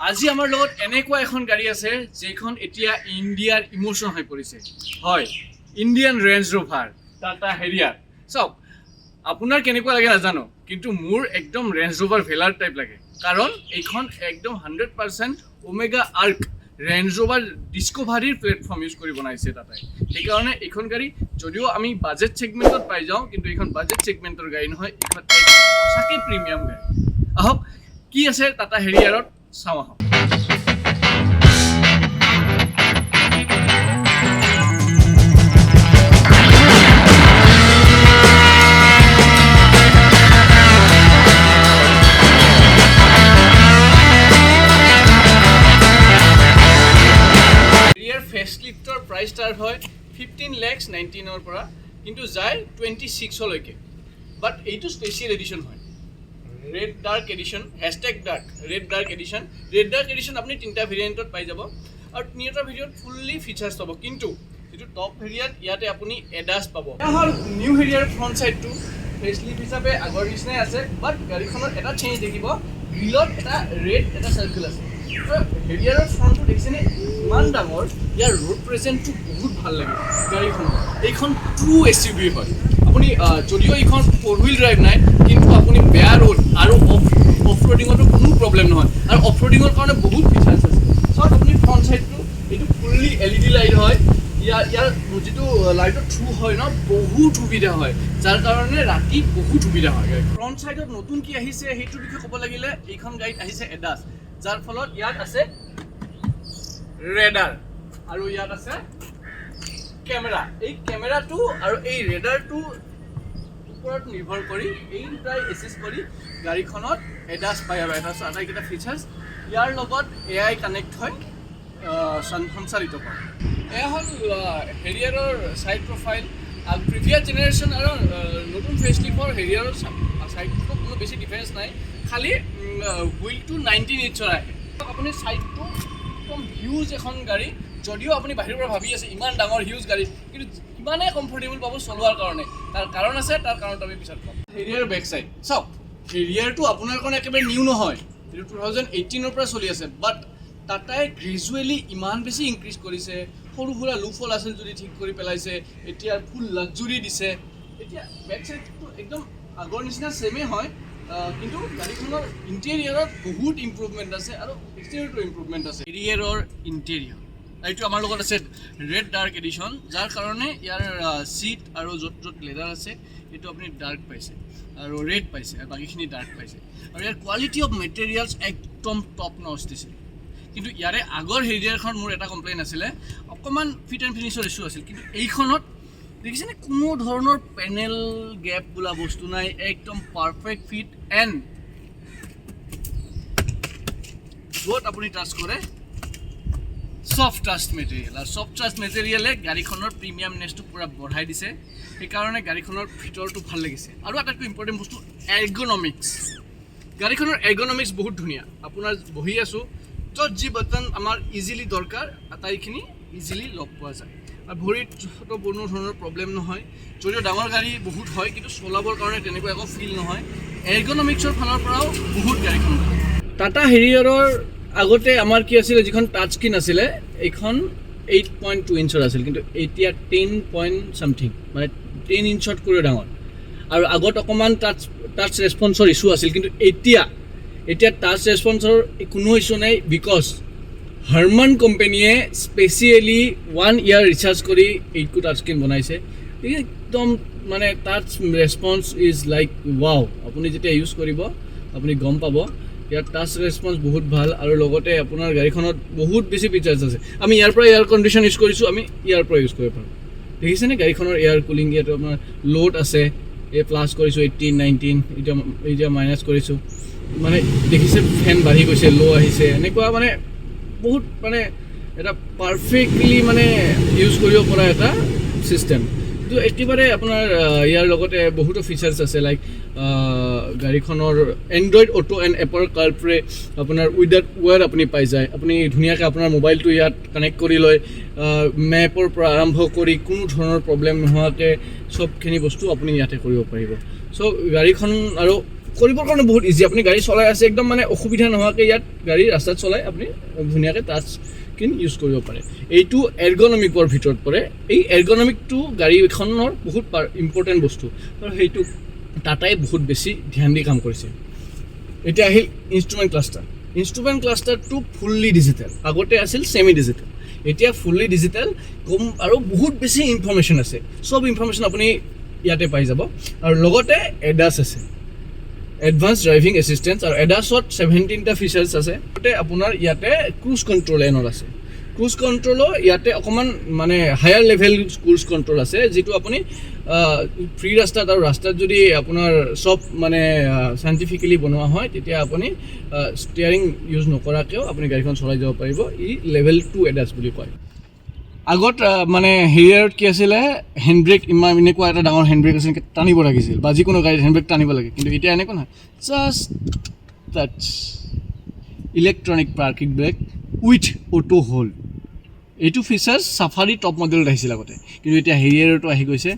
আজি আমাৰ লগত এনেকুৱা এখন গাড়ী আছে যেখন এতিয়া ইণ্ডিয়াৰ ইমোশন হৈ পৰিছে হয় ইণ্ডিয়ান ৰেঞ্জ ৰভাৰ টাটা হেৰিয়াৰ চাওক আপোনাৰ কেনেকুৱা লাগে নাজানো কিন্তু মোৰ একদম ৰেঞ্জ ৰভাৰ ভেলাৰ টাইপ লাগে কাৰণ এইখন একদম 100% ওমেগা আৰ্ক ৰেঞ্জ ৰভাৰ ডিস্কভাৰীৰ প্লেটফৰ্ম ইউজ কৰি বনাইছে টাটাই সেইকাৰণে এইখন গাড়ী যদিও আমি বাজেট সেগমেণ্টত পাই যাওঁ কিন্তু এইখন বাজেট সেগমেণ্টৰ গাড়ী নহয় এইখন সঁচাকৈ প্ৰিমিয়াম গাড়ী আহক কি আছে টাটা হেৰিয়াৰত চাওঁ আহক ফেচলিফ্টৰ প্ৰাইচ ষ্টাৰ্ট হয় 15,19,000 পৰা কিন্তু যায় 26 লৈকে বাট এইটো স্পেচিয়েল এডিশ্যন হয় red dark edition #dark red dark edition আপুনি তিনিটা ভেৰিয়েণ্টত পাই যাব আৰু তিনিটা ভেৰিয়েণ্ট ফুল্লি ফিচাৰ্ছ পাব কিন্তু যিটো টপ ভেৰিয়েণ্ট ইয়াতে আপুনি ADAS পাব হ'ল নিউ হেৰিয়াৰ ফ্ৰণ্ট ছাইডটো ফেচলিফ্ট হিচাপে আগৰ নিচিনাই আছে বাট গাড়ীখনত এটা চেঞ্জ দেখিব গ্ৰিলত এটা ৰেড এটা চাৰ্কেল আছে হেৰিয়াৰৰ ফ্ৰণ্টটো দেখিছেনে ইমান ডাঙৰ ইয়াৰ ৰোড প্ৰেজেণ্টটো বহুত ভাল লাগে গাড়ীখনত এইখন ট্ৰু SUV হয় আপুনি যদিও এইখন 4-wheel ড্ৰাইভ নাই কিন্তু আপুনি বেয়া ৰোড আৰু অফ ৰোডিঙতো কোনো প্ৰব্লেম নহয় আৰু অফ ৰোডিঙৰ কাৰণে বহুত ফিচাৰ্ছ আছে চাওক আপুনি ফ্ৰণ্ট ছাইডটো এইটো ফুল্লি LED লাইট হয় ইয়াৰ যিটো লাইটৰ থ্ৰু হয় ন বহুত সুবিধা হয় যাৰ কাৰণে ৰাতি বহুত সুবিধা হয় ফ্ৰণ্ট ছাইডত নতুন কি আহিছে সেইটোৰ বিষয়ে ক'ব লাগিলে এইখন গাড়ীত আহিছে ADAS যাৰ ফলত ইয়াত আছে ৰেডাৰ আৰু ইয়াত আছে কেমেৰা এই কেমেৰাটো আৰু এই ৰেডাৰটো ওপৰত নিৰ্ভৰ কৰি এই দুটাই এছেছ কৰি গাড়ীখনত ADAS পাই যাব ADAS আটাইকেইটা ফিচাৰ্ছ ইয়াৰ লগত AI কানেক্ট হয় সঞ্চালিত কৰে এয়া হ'ল হেৰিয়াৰৰ ছাইড প্ৰফাইল প্ৰিভিয়াছ জেনেৰেশ্যন আৰু নতুন ফেচলিফ্টৰ হেৰিয়াৰৰ ছাইডটো কোনো বেছি ডিফাৰেঞ্চ নাই খালি হুইলটো 19 ইঞ্চৰ আহে আপুনি ছাইডটো একদম হিউজ এখন গাড়ী যদিও আপুনি বাহিৰৰ পৰা ভাবি আছে ইমান ডাঙৰ হিউজ গাড়ী কিন্তু ইমানেই কমফৰ্টেবল পাব চলোৱাৰ কাৰণে তাৰ কাৰণ আছে তাৰ কাৰণটো আমি পিছত পাম হেৰিয়াৰ বেক চাইড চাওক হেৰিয়াৰটো আপোনাৰ কাৰণে একেবাৰে নিউ নহয় এইটো 2018 পৰা চলি আছে বাট টাটাই গ্ৰেজুৱেলি ইমান বেছি ইনক্ৰিজ কৰিছে সৰু সুৰা লুফল আছিল যদি ঠিক কৰি পেলাইছে এতিয়া ফুল লাক্সাৰী দিছে এতিয়া বেক চাইডটো একদম আগৰ নিচিনা ছেমেই হয় কিন্তু গাড়ীখনৰ ইণ্টেৰিয়ৰত বহুত ইম্প্ৰুভমেণ্ট আছে আৰু এক্সটেৰিয়ৰটো ইম্প্ৰুভমেণ্ট আছে হেৰিয়াৰৰ ইণ্টেৰিয়ৰ এইটো আমাৰ লগত আছে ৰেড ডাৰ্ক এডিশ্যন যাৰ কাৰণে ইয়াৰ চিট আৰু য'ত য'ত লেডাৰ আছে এইটো আপুনি ডাৰ্ক পাইছে আৰু ৰেড পাইছে আৰু বাকীখিনি ডাৰ্ক পাইছে আৰু ইয়াৰ কোৱালিটি অফ মেটেৰিয়েলছ একদম টপ নচ দিছে কিন্তু ইয়াৰে আগৰ হেৰিয়াৰখন মোৰ এটা কমপ্লেইন আছিলে অকণমান ফিট এণ্ড ফিনিছৰ ইছ্যু আছিল কিন্তু এইখনত দেখিছেনে কোনো ধৰণৰ পেনেল গেপ বোলা বস্তু নাই একদম পাৰফেক্ট ফিট এণ্ড য'ত আপুনি টাচ কৰে ছফ্ট টাচ মেটেৰিয়েল আৰু ছফ্ট টাচ মেটেৰিয়েলে গাড়ীখনৰ প্ৰিমিয়ামনেছটো পূৰা বঢ়াই দিছে সেইকাৰণে গাড়ীখনৰ ভিতৰটো ভাল লাগিছে আৰু আটাইতকৈ ইম্পৰ্টেণ্ট বস্তু এৰ্গনমিক্স গাড়ীখনৰ এৰ্গনমিক্স বহুত ধুনীয়া আপোনাৰ বহি আছোঁ য'ত যি বটন আমাৰ ইজিলি দৰকাৰ আটাইখিনি ইজিলি লগ পোৱা যায় আৰু ভৰিত কোনো ধৰণৰ প্ৰব্লেম নহয় যদিও ডাঙৰ গাড়ী বহুত হয় কিন্তু চলাবৰ কাৰণে তেনেকুৱা একো ফিল নহয় এৰ্গনমিক্সৰ ফালৰ পৰাও বহুত গাড়ীখন টাটা হেৰিয়াৰৰ আগতে আমাৰ কি আছিলে যিখন টাচ স্ক্ৰীন আছিলে এইখন 8.2 ইঞ্চৰ আছিল কিন্তু এতিয়া 10.something মানে 10 ইঞ্চত কৰি ডাঙৰ আৰু আগত অকণমান টাচ ৰেছপন্সৰ ইছ্যু আছিল কিন্তু এতিয়া টাচ ৰেছপন্সৰ কোনো ইছ্যু নাই বিকজ হাৰমান কোম্পানীয়ে স্পেচিয়েলি 1 ইয়াৰ ৰিচাৰ্জ কৰি এইটো টাচ স্ক্ৰীন বনাইছে একদম মানে touch response is like wow আপুনি যেতিয়া ইউজ কৰিব আপুনি গম পাব ইয়াৰ টাচ ৰেছপন্স বহুত ভাল আৰু লগতে আপোনাৰ গাড়ীখনত বহুত বেছি ফিচাৰ্ছ আছে আমি ইয়াৰ পৰা এয়াৰ কণ্ডিশ্যন ইউজ কৰিছোঁ আমি ইয়াৰ পৰা ইউজ কৰিব পাৰোঁ দেখিছেনে গাড়ীখনৰ এয়াৰ কুলিং ইয়াতো আপোনাৰ ল'ড আছে এই প্লাছ কৰিছোঁ 18 19 এতিয়া মাইনাছ কৰিছোঁ মানে দেখিছে ফেন বাঢ়ি গৈছে ল' আহিছে এনেকুৱা মানে বহুত মানে এটা পাৰফেক্টলি মানে ইউজ কৰিব পৰা এটা ছিষ্টেম কিন্তু একেবাৰে আপোনাৰ ইয়াৰ লগতে বহুতো ফিচাৰ্ছ আছে লাইক গাড়ীখনৰ এণ্ড্ৰইড অটো এণ্ড এপৰ কাৰ্প্ৰে আপোনাৰ উইদাউট ৱেৰ আপুনি পাই যায় আপুনি ধুনীয়াকৈ আপোনাৰ মোবাইলটো ইয়াত কানেক্ট কৰি লয় মেপৰ পৰা আৰম্ভ কৰি কোনো ধৰণৰ প্ৰব্লেম নোহোৱাকৈ চবখিনি বস্তু আপুনি ইয়াতে কৰিব পাৰিব চ' গাড়ীখন আৰু কৰিবৰ কাৰণে বহুত ইজি আপুনি গাড়ী চলাই আছে একদম মানে অসুবিধা নোহোৱাকৈ ইয়াত গাড়ী ৰাস্তাত চলাই আপুনি ধুনীয়াকৈ টাচ স্ক্ৰীন ইউজ কৰিব পাৰে এইটো এৰ্গনমিকৰ ভিতৰত পৰে এই এৰ্গনমিকটো গাড়ী এখনৰ বহুত ইম্পৰ্টেণ্ট বস্তু আৰু সেইটো টাটাই বহুত বেছি ধ্যান দি কাম কৰিছে এতিয়া আহিল ইনষ্ট্ৰুমেণ্ট ক্লাষ্টাৰটো ফুল্লি ডিজিটেল আগতে আছিল ছেমি ডিজিটেল এতিয়া ফুল্লি ডিজিটেল কম আৰু বহুত বেছি ইনফৰমেশ্যন আছে চব ইনফৰমেশ্যন আপুনি ইয়াতে পাই যাব আৰু লগতে ADAS আছে এডভান্স ড্ৰাইভিং এছিষ্টেঞ্চ আৰু ADASত 17টা ফিচাৰ্ছ আছে লগতে আপোনাৰ ইয়াতে ক্ৰুজ কণ্ট্ৰল এনৰ আছে ক্ৰুজ কণ্ট্ৰলৰ ইয়াতে অকণমান মানে হায়াৰ লেভেল ক্ৰুজ কণ্ট্ৰল আছে যিটো আপুনি ফ্ৰী ৰাস্তাত আৰু ৰাস্তাত যদি আপোনাৰ চব মানে চাইণ্টিফিকেলি বনোৱা হয় তেতিয়া আপুনি ষ্টিয়াৰিং ইউজ নকৰাকৈও আপুনি গাড়ীখন চলাই যাব পাৰিব ই লেভেল 2 ADAS বুলি কয় আগত মানে হেৰিয়াৰত কি আছিলে হেণ্ডব্ৰেক ইমান এনেকুৱা এটা ডাঙৰ হেণ্ডব্ৰেক আছিল টানিব লাগিছিল বা যিকোনো গাড়ীত হেণ্ডব্ৰেক টানিব লাগে কিন্তু এতিয়া এনেকুৱা নহয় just touch electronic parking brake with auto hold এইটো ফিচাৰ্ছ চাফাৰী টপ মডেলত আহিছিল আগতে কিন্তু এতিয়া হেৰিয়াৰতো আহি গৈছে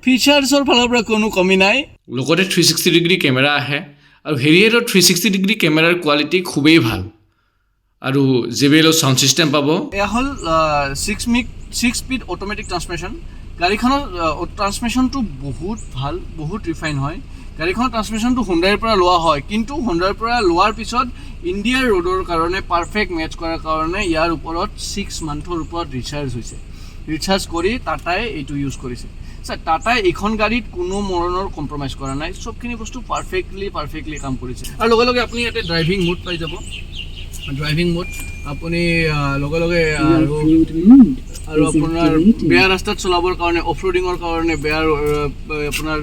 ফিচাৰ্ছৰ ফালৰ পৰা কোনো কমি নাই লগতে 360 ডিগ্ৰী কেমেৰা আহে আৰু হেৰিয়াৰৰ 360 ডিগ্ৰী কেমেৰাৰ কোৱালিটি খুবেই ভাল আৰু JBLৰ সাউণ্ড সিস্টেম পাব এয়া হ'ল 6 স্পীড অটোমেটিক ট্ৰান্সমিশ্যন গাড়ীখনৰ ট্ৰান্সমিশ্যনটো বহুত ভাল বহুত ৰিফাইন হয় গাড়ীখনৰ ট্ৰান্সমিশ্যনটো হুণ্ডাইৰ পৰা লোৱা হয় কিন্তু হুণ্ডাইৰ পৰা লোৱাৰ পিছত ইণ্ডিয়াৰ ৰোডৰ কাৰণে পাৰফেক্ট মেচ কৰাৰ কাৰণে ইয়াৰ ওপৰত 6 মান্থৰ ওপৰত ৰিচাৰ্জ কৰি টাটাই এইটো ইউজ কৰিছে স্যাৰ টাটাই এইখন গাড়ীত কোনো মৰণৰ কম্প্ৰমাইজ কৰা নাই চবখিনি বস্তু পাৰফেক্টলি কাম কৰিছে আৰু লগে লগে আপুনি ইয়াতে ড্ৰাইভিং মোড পাই যাব ড্ৰাইভিং মোড আপুনি লগে লগে আৰু আপোনাৰ বেয়া ৰাস্তাত চলাবৰ কাৰণে অফ ৰোডিঙৰ কাৰণে বেয়া আপোনাৰ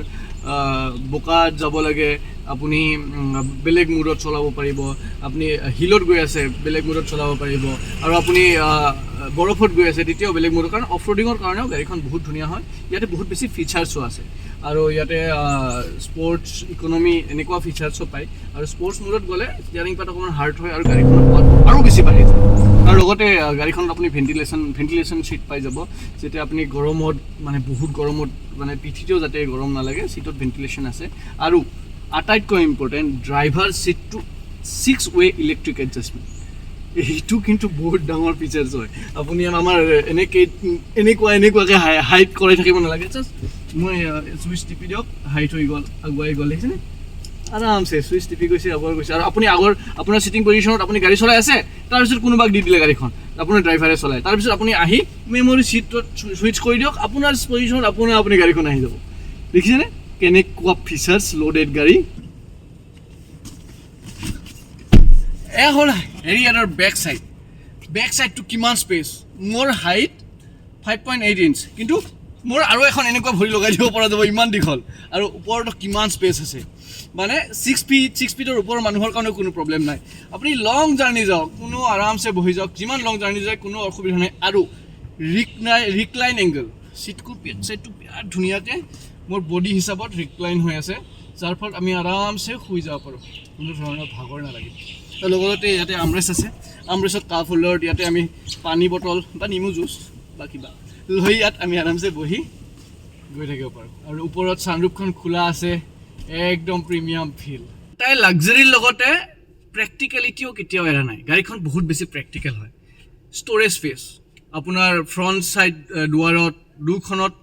বোকাত যাব লাগে আপুনি বেলেগ মোডত চলাব পাৰিব আপুনি হিলত গৈ আছে বেলেগ মোডত চলাব পাৰিব আৰু আপুনি বৰফত গৈ আছে তেতিয়াও বেলেগ মোডৰ কাৰণ অফ ৰোডিঙৰ কাৰণেও গাড়ীখন বহুত ধুনীয়া হয় ইয়াতে বহুত বেছি ফিচাৰ্ছো আছে আৰু ইয়াতে স্পৰ্টছ ইকনমি এনেকুৱা ফিচাৰ্ছো পায় আৰু স্পৰ্টছ মোডত গ'লে ষ্টিয়াৰিং পাত অকণমান হাৰ্ড হয় আৰু গাড়ীখনৰ আৰু বেছি বাঢ়ি যায় আৰু লগতে গাড়ীখনত আপুনি ভেণ্টিলেশ্যন ছিট পাই যাব যেতিয়া আপুনি গৰমত মানে বহুত গৰমত মানে পিঠিতেও যাতে গৰম নালাগে ছিটত ভেণ্টিলেশ্যন আছে আৰু আটাইতকৈ ইম্পৰ্টেণ্ট ড্ৰাইভাৰ ছিটটো 6 ৱে ইলেক্ট্ৰিক এডজাষ্টমেণ্ট এইটো কিন্তু বহুত ডাঙৰ ফিচাৰ্ছ হয় আপুনি আমাৰ এনেকুৱাকৈ হাইট কৰাই থাকিব নালাগে জাষ্ট মই চুইচ টিপি দিয়ক হাইট হৈ গ'ল আগুৱাই গ'ল দেখিছেনে আৰামছে চুইচ টিপি গৈছে আগুৱাই গৈছে আৰু আপুনি আপোনাৰ ছিটিং পজিশ্যনত আপুনি গাড়ী চলাই আছে তাৰপিছত কোনোবাক দি দিলে গাড়ীখন আপোনাৰ ড্ৰাইভাৰে চলায় তাৰপিছত আপুনি আহি মেমৰি ছিটত চুইচ কৰি দিয়ক আপোনাৰ পজিশ্যনত আপুনি গাড়ীখন আহি যাব দেখিছেনে কেনেকুৱা ফিচাৰ্ছ লোডেড গাড়ী এয়া হ'ল হেৰিয়াৰৰ বেক চাইডটো কিমান স্পেচ মোৰ হাইট 5.8 ইঞ্চ কিন্তু মোৰ আৰু এখন এনেকুৱা ভৰি লগাই দিব পৰা যাব ইমান দীঘল আৰু ওপৰতো কিমান স্পেচ আছে মানে 6 ফিটৰ ওপৰৰ মানুহৰ কাৰণে কোনো প্ৰব্লেম নাই আপুনি লং জাৰ্ণি যাওক কোনো আৰামছে বহি যাওক যিমান লং জাৰ্ণি যায় কোনো অসুবিধা নাই আৰু ৰিক্লাইন এংগল ছিটটো বিৰাট ধুনীয়াকৈ মোৰ বডি হিচাপত ৰিক্লাইন হৈ আছে যাৰ ফলত আমি আৰামছে শুই যাব পাৰোঁ কোনো ধৰণৰ ভাগৰ নালাগে লগতে ইয়াতে আমৰেছ আছে আমৰেছত কাপ হোল্ডাৰত ইয়াতে আমি পানী বটল বা নেমু জুচ বা কিবা লৈ ইয়াত আমি আৰামছে বহি গৈ থাকিব পাৰোঁ আৰু ওপৰত ছানৰুফখন খোলা আছে একদম প্ৰিমিয়াম ফিল তাই লাক্সাৰীৰ লগতে প্ৰেক্টিকেলিটিও কেতিয়াও এৰা নাই গাড়ীখন বহুত বেছি প্ৰেক্টিকেল হয় ষ্ট'ৰেজ স্পেচ আপোনাৰ ফ্ৰণ্ট ছাইড দুৱাৰত দুখনত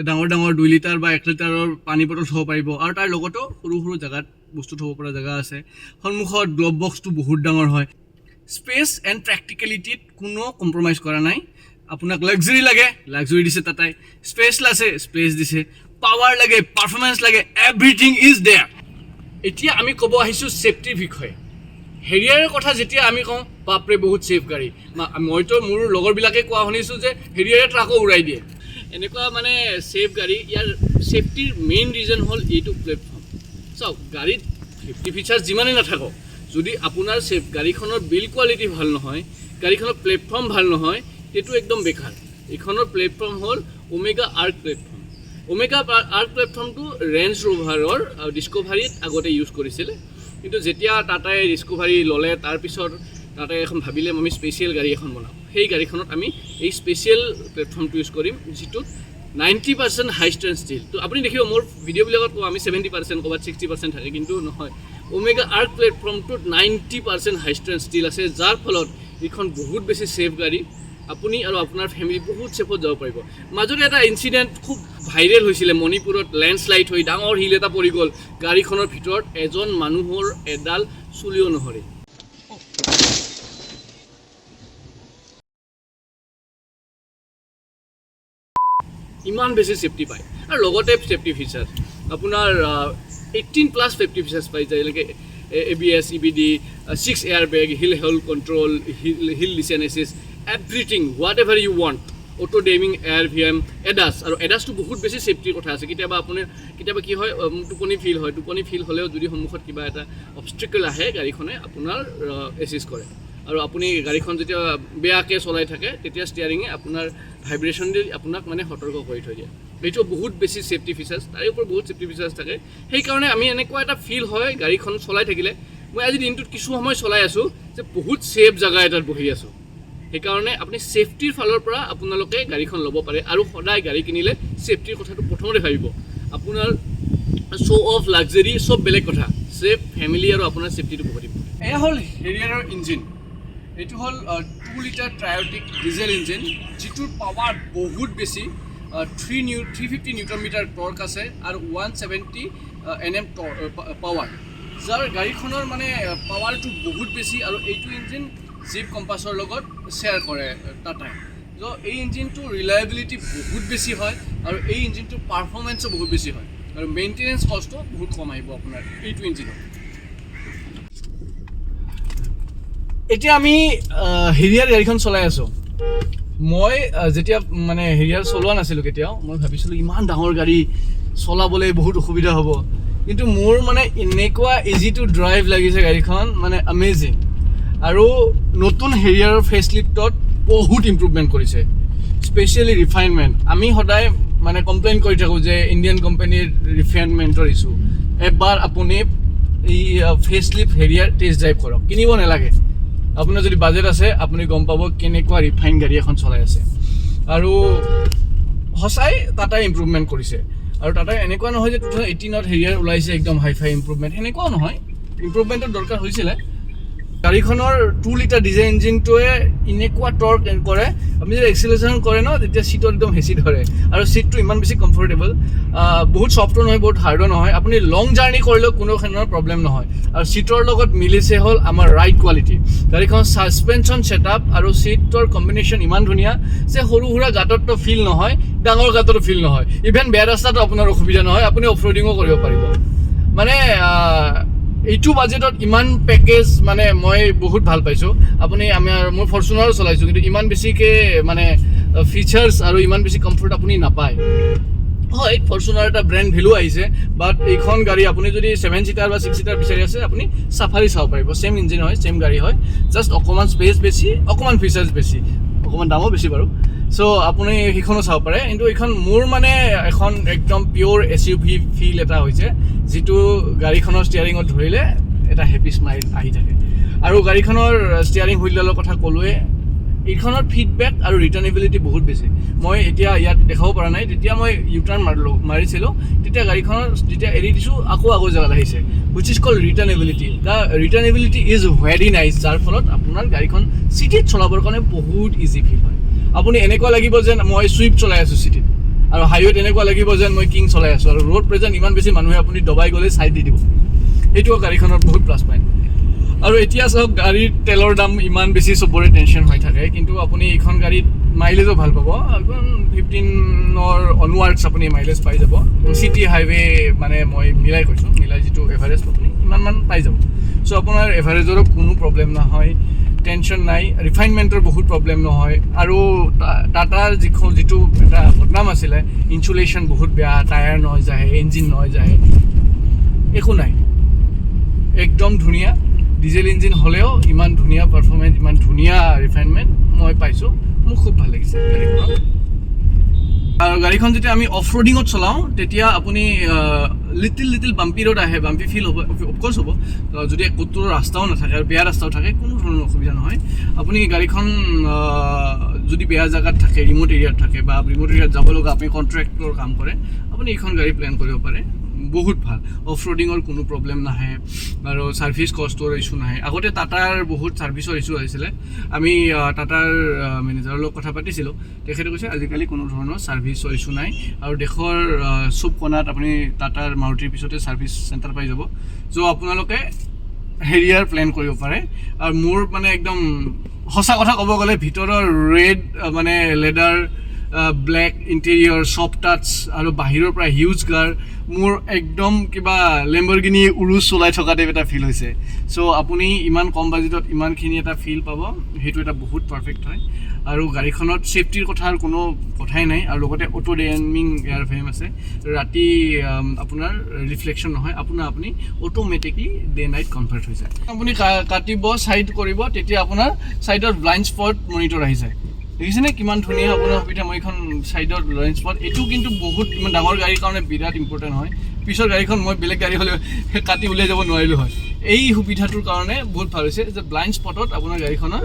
ডাঙৰ 2 লিটাৰ বা 1 লিটাৰৰ পানী বটল থ'ব পাৰিব আৰু তাৰ লগতো সৰু জেগাত বস্তু থ'ব পৰা জেগা আছে সন্মুখত গ্ল'ভ বক্সটো বহুত ডাঙৰ হয় স্পেচ এণ্ড প্ৰেক্টিকেলিটিত কোনো কম্প্ৰমাইজ কৰা নাই আপোনাক লাক্সাৰী লাগে লাক্সাৰী দিছে টাটাই স্পেচ দিছে পাৱাৰ লাগে পাৰফৰ্মেঞ্চ লাগে এভৰিথিং ইজ দেয়াৰ এতিয়া আমি ক'ব আহিছোঁ ছেফটিৰ বিষয়ে হেৰিয়াৰৰ কথা যেতিয়া আমি কওঁ বাপৰে বহুত ছেফ গাড়ী মইতো মোৰ লগৰবিলাকে কোৱা শুনিছোঁ যে হেৰিয়াৰে ট্ৰাকো উৰাই দিয়ে এনেকুৱা মানে ছেফ গাড়ী ইয়াৰ ছেফটিৰ মেইন ৰিজন হ'ল এইটো প্লেটফৰ্ম চাওক গাড়ীত সেফটি ফিচাৰ্ছ যিমানেই নাথাকক যদি আপোনাৰ গাড়ীখনৰ বিল্ড কোৱালিটি ভাল নহয় গাড়ীখনৰ প্লেটফৰ্ম ভাল নহয় সেইটো একদম বেকাৰ এইখনৰ প্লেটফৰ্ম হ'ল ওমেগা আৰ্ক প্লেটফৰ্মটো ৰেঞ্জ ৰোভাৰৰ ডিস্কভাৰীত আগতে ইউজ কৰিছিলে কিন্তু যেতিয়া টাটাই ডিস্কভাৰী ল'লে তাৰপিছত টাটাই এখন ভাবিলে আমি স্পেচিয়েল গাড়ী এখন বনাওঁ সেই গাড়ীখনত আমি এই স্পেচিয়েল প্লেটফৰ্মটো ইউজ কৰিম যিটোত 90% হাই ষ্ট্ৰেন্থ ষ্টিল। তো আপুনি দেখিব মোৰ ভিডিঅ'বিলাকত কওঁ আমি 70% ক'ৰবাত 60% থাকে, কিন্তু নহয়। ওমেগা আৰ্ক প্লেটফৰ্মটোত 90% হাই ষ্ট্ৰেন্থ ষ্টিল আছে, যাৰ ফলত এইখন বহুত বেছি ছেফ গাড়ী। আপুনি আৰু আপোনাৰ ফেমিলি বহুত ছেফত যাব পাৰিব। মাজতে এটা ইনচিডেণ্ট খুব ভাইৰেল হৈছিলে, মণিপুৰত লেণ্ডশ্লাইড হৈ ডাঙৰ শিল এটা পৰি গ'ল, গাড়ীখনৰ ভিতৰত এজন মানুহৰ এডাল চুলিও নহৰে। ইমান বেছি ছেফটি পায়, আৰু লগতে ছেফটি ফিচাৰ আপোনাৰ 18+ ছেফটি ফিচাৰ্ছ পাই যায়, যেনেকৈ ABS, EBD, 6 air bag, hill hold control, hill ডিচেনেচিছ, everything whatever you want, auto dimming, air VM, ADAS। আৰু ADASটো বহুত বেছি ছেফটিৰ কথা আছে। কেতিয়াবা কি হয়, টোপনি ফিল হ'লেও যদি সন্মুখত কিবা এটা অবষ্টিকল আহে, গাড়ীখনে আপোনাৰ এছিষ্ট কৰে। আৰু আপুনি গাড়ীখন যেতিয়া বেয়াকৈ চলাই থাকে, তেতিয়া ষ্টিয়াৰিঙে আপোনাৰ ভাইব্ৰেশ্যন দি আপোনাক মানে সতৰ্ক কৰি থৈ দিয়ে। এইটো বহুত বেছি ছেফটি ফিচাৰ্ছ, তাৰে ওপৰত বহুত ছেফটি ফিচাৰ্ছ থাকে। সেইকাৰণে আমি এনেকুৱা এটা ফিল হয় গাড়ীখন চলাই থাকিলে, মই আজি দিনটোত কিছু সময় চলাই আছোঁ যে বহুত ছেফ জেগা এটাত বহি আছোঁ। সেইকাৰণে আপুনি ছেফটিৰ ফালৰ পৰা আপোনালোকে গাড়ীখন ল'ব পাৰে। আৰু সদায় গাড়ী কিনিলে ছেফটিৰ কথাটো প্ৰথমতে ভাবিব। আপোনাৰ শ্ব' অফ লাক্সাৰী চব বেলেগ কথা, ছেফ ফেমিলি আৰু আপোনাৰ ছেফটিটো বহুত ইম্পৰ্টেণ্ট। এয়া হ'ল হেৰিয়াৰৰ ইঞ্জিন। এইটো হ'ল 2 লিটাৰ ট্ৰায়টিক ডিজেল ইঞ্জিন, যিটোৰ পাৱাৰ বহুত বেছি। 350 নিউটন মিটাৰ টৰ্ক আছে আৰু 170 Nm পাৱাৰ, যাৰ গাড়ীখনৰ মানে পাৱাৰটো বহুত বেছি। আৰু এইটো ইঞ্জিন জিপ কম্পাছৰ লগত শ্বেয়াৰ কৰে টাটাই। ত' এই ইঞ্জিনটোৰ ৰিলায়েবিলিটি বহুত বেছি হয়, আৰু এই ইঞ্জিনটোৰ পাৰফৰ্মেঞ্চো বহুত বেছি হয়, আৰু মেইনটেনেঞ্চ কষ্টো বহুত কম আহিব আপোনাৰ এইটো ইঞ্জিনত। এতিয়া আমি হেৰিয়াৰ গাড়ীখন চলাই আছোঁ। মই যেতিয়া মানে হেৰিয়াৰ চলোৱা নাছিলোঁ কেতিয়াও, মই ভাবিছিলোঁ ইমান ডাঙৰ গাড়ী চলাবলৈ বহুত অসুবিধা হ'ব, কিন্তু মোৰ মানে এনেকুৱা ইজি টু ড্ৰাইভ লাগিছে গাড়ীখন, মানে আমেজিং। আৰু নতুন হেৰিয়াৰৰ ফেচলিফ্টত বহুত ইম্প্ৰুভমেণ্ট কৰিছে, স্পেচিয়েলি ৰিফাইনমেণ্ট। আমি সদায় মানে কমপ্লেইন কৰি থাকোঁ যে ইণ্ডিয়ান কোম্পানীৰ ৰিফাইনমেণ্টৰ ইছ্যু। এবাৰ আপুনি এই ফেচলিফ্ট হেৰিয়াৰ টেষ্ট ড্ৰাইভ কৰক, কিনিব নালাগে। আপোনাৰ যদি বাজেট আছে, আপুনি গম পাব কেনেকুৱা ৰিফাইন গাড়ী এখন চলাই আছে। আৰু সঁচাই টাটাই ইম্প্ৰুভমেণ্ট কৰিছে। আৰু টাটাই এনেকুৱা নহয় যে 2018ত হেৰিয়াৰ ওলাইছে একদম হাইফাই ইম্প্ৰুভমেণ্ট, সেনেকুৱাও নহয়। ইম্প্ৰুভমেণ্টৰ দৰকাৰ হৈছিলে। গাড়ীখনৰ 2 লিটাৰ ডিজেল ইঞ্জিনটোৱে এনেকুৱা টৰ্ক কৰে, আপুনি যদি এক্সিলেশ্যন কৰে ন, তেতিয়া ছিটত একদম হেঁচি ধৰে। আৰু ছিটটো ইমান বেছি কমফৰ্টেবল, বহুত ছফ্টো নহয়, বহুত হাৰ্ডো নহয়। আপুনি লং জাৰ্ণি কৰিলেও কোনো ধৰণৰ প্ৰব্লেম নহয়। আৰু ছিটৰ লগত মিলিছে হ'ল আমাৰ ৰাইড কোৱালিটি। গাড়ীখনৰ ছাছপেনশ্যন ছেটআপ আৰু ছিটৰ কম্বিনেশ্যন ইমান ধুনীয়া যে সৰু সুৰা গাঁততো ফিল নহয়, ডাঙৰ গাঁততো ফিল নহয়। ইভেন বেয়া ৰাস্তাটো আপোনাৰ অসুবিধা নহয়, আপুনি অফ ৰোডিঙো কৰিব পাৰিব। মানে এইটো বাজেটত ইমান পেকেজ মানে মই বহুত ভাল পাইছোঁ। আপুনি মোৰ ফৰ্চুনাৰো চলাইছোঁ, কিন্তু ইমান বেছিকৈ মানে ফিচাৰ্ছ আৰু ইমান বেছি কমফৰ্ট আপুনি নাপায়। হয়, ফৰ্চুনাৰ এটা ব্ৰেণ্ড ভেলু আহিছে, বাট এইখন গাড়ী আপুনি যদি 7 ছিটাৰ বা 6 ছিটাৰ বিচাৰি আছে, আপুনি চাফাৰী চাব পাৰিব। ছেম ইঞ্জিন হয়, ছেম গাড়ী হয়, জাষ্ট অকণমান স্পেচ বেছি, অকণমান ফিচাৰ্ছ বেছি, অকণমান দামো বেছি বাৰু। চ' আপুনি সেইখনো চাব পাৰে। কিন্তু এইখন মোৰ মানে এখন একদম পিয়'ৰ SUV ফিল এটা হৈছে, যিটো গাড়ীখনৰ ষ্টিয়াৰিঙত ধৰিলে এটা হেপী স্মাইল আহি থাকে। আৰু গাড়ীখনৰ ষ্টিয়াৰিং হুইলডালৰ কথা ক'লোৱে, এইখনৰ ফিডবেক আৰু ৰিটাৰ্নেবিলিটি বহুত বেছি। মই এতিয়া ইয়াত দেখাব পৰা নাই, যেতিয়া মই ইউটাৰ্ণ মাৰিছিলোঁ, তেতিয়া গাড়ীখনৰ যেতিয়া এৰি দিছোঁ আকৌ জেগাত আহিছে, which is called returnability. The returnability is very nice, যাৰ ফলত আপোনাৰ গাড়ীখন চিটিত চলাবৰ কাৰণে বহুত ইজি ফিল হয়। আপুনি এনেকুৱা লাগিব যেন মই চুইফ্ট চলাই আছোঁ চিটিত, আৰু হাইৱেত এনেকুৱা লাগিব যেন মই কিং চলাই আছোঁ। আৰু ৰোড প্ৰেজেণ্ট ইমান বেছি মানুহে আপুনি দবাই গ'লে ছাইড দি দিব, এইটোও গাড়ীখনৰ বহুত প্লাছ পইণ্ট। আৰু এতিয়া চাওক, গাড়ীৰ তেলৰ দাম ইমান বেছি চবৰে টেনশ্যন হৈ থাকে, কিন্তু আপুনি এইখন গাড়ীত মাইলেজো ভাল পাব। 15ৰ অনৱাৰ্ডছ আপুনি মাইলেজ পাই যাব। চিটি হাইৱে মানে মই মিলাই কৈছোঁ, যিটো এভাৰেজ আপুনি ইমানমান পাই যাব। চ' আপোনাৰ এভাৰেজৰো কোনো প্ৰব্লেম নহয়, টেনশ্যন নাই, ৰিফাইনমেণ্টৰ বহুত প্ৰব্লেম নহয়। আৰু টাটাৰ যিটো এটা বদনাম আছিলে, ইনচুলেশ্যন বহুত বেয়া, টায়াৰ নইজ আহে, ইঞ্জিন নইজ আহে, একো নাই, একদম ধুনীয়া। ডিজেল ইঞ্জিন হ'লেও ইমান ধুনীয়া পাৰফৰ্মেঞ্চ, ইমান ধুনীয়া ৰিফাইনমেণ্ট মই পাইছোঁ। মোক খুব ভাল লাগিছে গাড়ীখনত। আৰু গাড়ীখন যেতিয়া আমি অফ ৰোডিঙত চলাওঁ তেতিয়া আপুনি লিটিল বাম্পি ৰোড আহে, বাম্পি ফিল হ'ব, অফক'ৰ্ছ হ'ব। যদি ক'তো ৰাস্তাও নাথাকে আৰু বেয়া ৰাস্তাও থাকে কোনো ধৰণৰ অসুবিধা নহয়। আপুনি গাড়ীখন যদি বেয়া জেগাত থাকে, ৰিম'ট এৰিয়াত থাকে বা ৰিম'ট এৰিয়াত যাব লগা আপুনি কণ্ট্ৰেক্টৰ কাম কৰে, আপুনি এইখন গাড়ী প্লেন কৰিব পাৰে। বহুত ভাল, অফ ৰোডিঙৰ কোনো প্ৰব্লেম নাহে আৰু ছাৰ্ভিচ কষ্টৰ ইছ্যু নাহে। আগতে টাটাৰ বহুত ছাৰ্ভিচৰ ইছ্যু আহিছিলে, আমি টাটাৰ মেনেজাৰৰ লগত কথা পাতিছিলোঁ, তেখেতে কৈছে আজিকালি কোনো ধৰণৰ ছাৰ্ভিচৰ ইছ্যু নাই আৰু দেশৰ চব কোণাত আপুনি টাটাৰ মাৰুতিৰ পিছতে ছাৰ্ভিচ চেণ্টাৰ পাই যাব। চ' আপোনালোকে হেৰিয়াৰ প্লেন কৰিব পাৰে। আৰু মোৰ মানে একদম সঁচা কথা ক'ব গ'লে ভিতৰৰ ৰেড মানে leather, black interior, soft touch আৰু বাহিৰৰ পৰা হিউজ কাৰ, মোৰ একদম কিবা লেম্বৰগিনি উৰুচ চলাই থকা টাইপ এটা ফিল হৈছে। চ' আপুনি ইমান কম বাজেটত ইমানখিনি এটা ফিল পাব, সেইটো এটা বহুত পাৰফেক্ট হয়। আৰু গাড়ীখনত ছেফটিৰ কথাৰ কোনো কথাই নাই। আৰু লগতে অটো ডেমিং এয়াৰ ফ্ৰেম আছে, ৰাতি আপোনাৰ ৰিফ্লেকশ্যন নহয়, আপুনি অট'মেটিকলি ডে নাইট কনভাৰ্ট হৈ যায়। আপুনি কাটিব, ছাইড কৰিব, তেতিয়া আপোনাৰ ছাইডত ব্লাইণ্ড স্পট মনিটৰ আহি যায়। দেখিছেনে কিমান ধুনীয়া আপোনাৰ সুবিধা। মই এইখন ছাইডত ব্লাইণ্ড স্পট, এইটো কিন্তু বহুত ইমান ডাঙৰ গাড়ীৰ কাৰণে বিৰাট ইম্পৰ্টেণ্ট হয়। পিছৰ গাড়ীখন মই বেলেগ গাড়ী হ'লে কাটি উলিয়াই যাব নোৱাৰিলোঁ হয়। এই সুবিধাটোৰ কাৰণে বহুত ভাল হৈছে যে ব্লাইণ্ড স্পটত আপোনাৰ গাড়ীখনত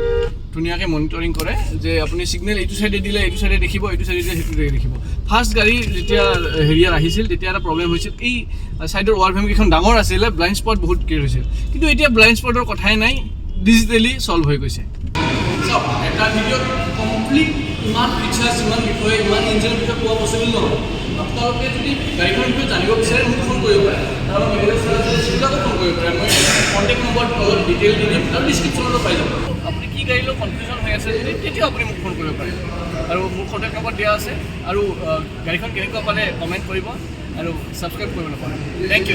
ধুনীয়াকৈ মনিটৰিং কৰে, যে আপুনি ছিগনেল এইটো ছাইডে দিলে এইটো ছাইডে দেখিব, এইটো ছাইডে দিলে সেইটো ছাইডে দেখিব। ফাৰ্ষ্ট গাড়ী যেতিয়া হেৰিয়াৰ আহিছিল তেতিয়া এটা প্ৰব্লেম হৈছিল, এই ছাইডৰ ৱাল ফ্ৰেমকেইখন ডাঙৰ আছিলে, ব্লাইণ্ড স্পট বহুত ক্লিয়াৰ হৈছিল। কিন্তু এতিয়া ব্লাইণ্ড স্পটৰ কথাই নাই, ডিজিটেলি ছল্ভ হৈ গৈছে। চাওক, এটা ভিডিঅ'ত কমপ্লিট ইমান ফিচাৰ্ছ, ইমান বিষয়ে, ইমান ইঞ্জিনৰ বিষয়ে পোৱা পচিবল নহয়। আপোনালোকে যদি গাড়ীখনৰ বিষয়ে জানিব বিচাৰে মোক ফোন কৰিব পাৰে, আৰু মেনেজাৰ সেইবিলাকো ফোন কৰিব পাৰে। মই কণ্টেক্ট নম্বৰ তলত ডিটেইল দি দিম আৰু ডিছক্ৰিপশ্যনতো পাই যাব। আপুনি কি গাড়ী লৈ কনফিউজন হৈ আছে যদি তেতিয়াও আপুনি মোক ফোন কৰিব পাৰে, আৰু মোৰ কণ্টেক্ট নম্বৰ দিয়া আছে। আৰু গাড়ীখন কেনেকুৱা পালে কমেণ্ট কৰিব আৰু ছাবস্ক্ৰাইব কৰিব নাপাহৰিব। Thank U.